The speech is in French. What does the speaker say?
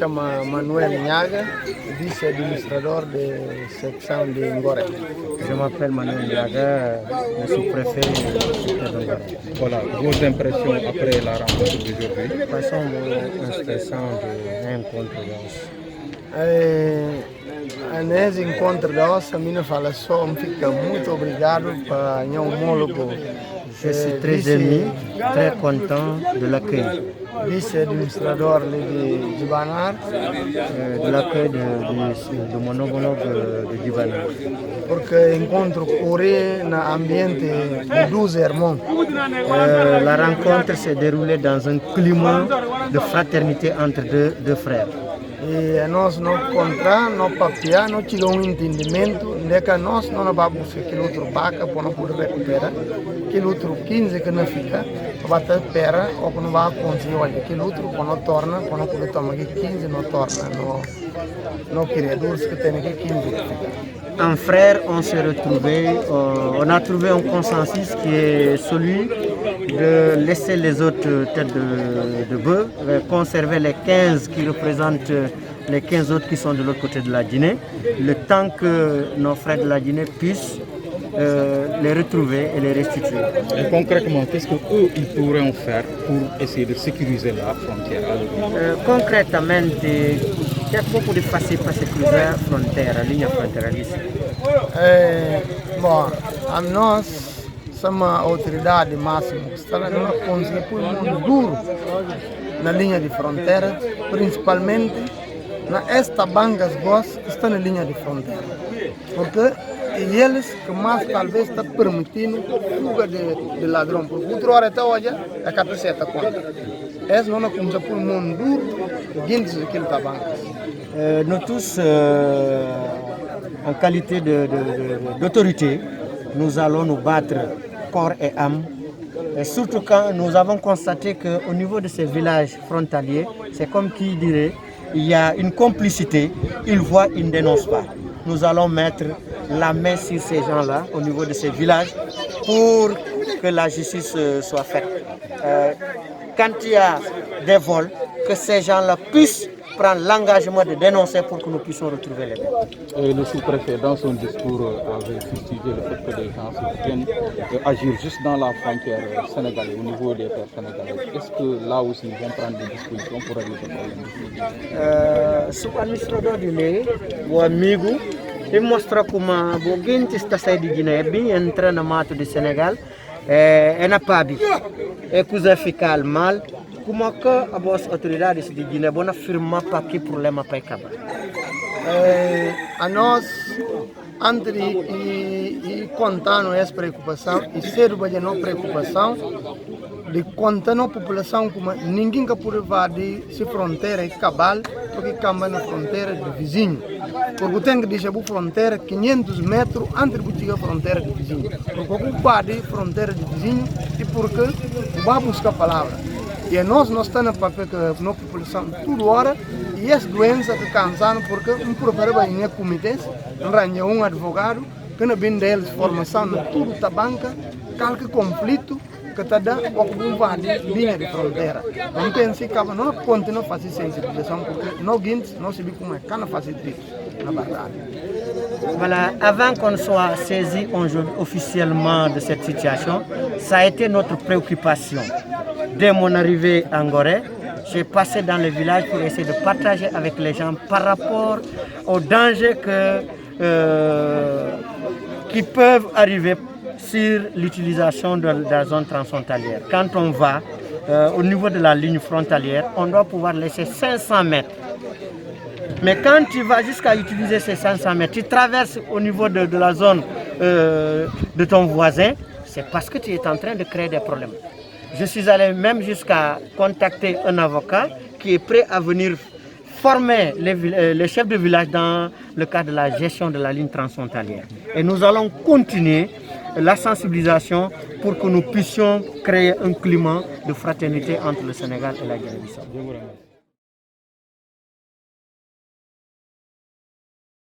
chama Manuel Nhaga, vice-administrador de section de Ngoré. Je m'appelle Manuel Nhaga, je suis préfet de Ngoré. Voilà, vos impressions après la rencontre d'aujourd'hui? Quais são as impressões de encontro de Nesse encontro da nossa, a minha fala só, fica muito obrigado para o homólogo. Je suis très ému, très content de l'accueil. Vice-administrador de Dibanar. De l'accueil de mon homologue de Dibanar. Porque encontro corré dans un ambiente de 12 irmãos. La rencontre s'est déroulée dans un climat de fraternité entre deux frères. E nós não encontramos, não papiar, não tiramos um entendimento, de que nós não vamos buscar aquele outro vaca para não poder recuperar, aquele outro 15 que não fica, para ter pera, ou que não vai conseguir, olha, aquele outro para não torna, para não poder tomar aquele 15, não torna, não criadores que tem aquele 15 que fica. En frères, on s'est retrouvés, on a trouvé un consensus qui est celui de laisser les autres têtes de bœuf, conserver les 15 qui représentent les 15 autres qui sont de l'autre côté de la Guinée, le temps que nos frères de la Guinée puissent les retrouver et les restituer. Et concrètement, qu'est-ce qu'eux ils pourraient faire pour essayer de sécuriser la frontière? Concretamente, que é pouco de fazer para securizar a fronteira, a linha fronteiriça? Bom, a nós somos a autoridade máxima que está lá, não conseguimos pôr muito duro na linha de fronteira, principalmente nesta banca que está na linha de fronteira. Porque eles que mais talvez está permitindo fuga de ladrão, porque outra hora até hoje é 47 conta. Essa não começa por mundo duro, guindes daquele tabanco. Nous tous, en qualité d'autorité, nous allons nous battre corps et âme, et surtout quand nous avons constaté qu'au niveau de ces villages frontaliers, c'est comme qui dirait, il y a une complicité, ils voient, ils ne dénoncent pas. Nous allons mettre la main sur ces gens-là, au niveau de ces villages, pour que la justice soit faite. Quand il y a des vols, que ces gens-là puissent prendre l'engagement de dénoncer pour que nous puissions retrouver les bêtes. Et le sous-préfet, dans son discours, avait fustigé le fait que les gens se viennent agir juste dans la frontière sénégalaise, au niveau des terres sénégalaises. Est-ce que là aussi, ils vont prendre des dispositions pour régler ce problème? Sous-administrador de lei, o amigo, ele mostra como o gente está saindo de Guiné, bem entrando no mato do Senegal, é na PAB, é coisa ficar mal. Como que as autoridades de Guiné vão afirmar para que problema vai acabar? A nós, antes de contar essa preocupação, e ser a nossa preocupação, de contar a população como ninguém que pode invadir essa fronteira e cabal, porque acaba na fronteira do vizinho. Porque tem que deixar a fronteira 500 metros antes de chegar a fronteira do vizinho. Porque invade a fronteira do vizinho e porque vai buscar a palavra. E nós estamos no papel que a população toda hora e essa doença que cansam porque um professor vai em comitês, arranja um advogado que não vem deles formação na tudo da banca, qualquer conflito que está dando ou invadir linha de fronteira. Não pense que não continua a fazer sensibilização porque não guindes, não sabemos como é que não fazer isso, na verdade. Voilà, avant qu'on soit saisi officiellement de cette situation, ça a été notre préoccupation. Dès mon arrivée à Ngoré, j'ai passé dans les villages pour essayer de partager avec les gens par rapport aux dangers qui peuvent arriver sur l'utilisation de la zone transfrontalière. Quand on va au niveau de la ligne frontalière, on doit pouvoir laisser 500 mètres. Mais quand tu vas jusqu'à utiliser ces 500 mètres, tu traverses au niveau de la zone de ton voisin, c'est parce que tu es en train de créer des problèmes. Je suis allé même jusqu'à contacter un avocat qui est prêt à venir former les chefs de village dans le cadre de la gestion de la ligne transfrontalière. Et nous allons continuer la sensibilisation pour que nous puissions créer un climat de fraternité entre le Sénégal et la Guinée-Bissau.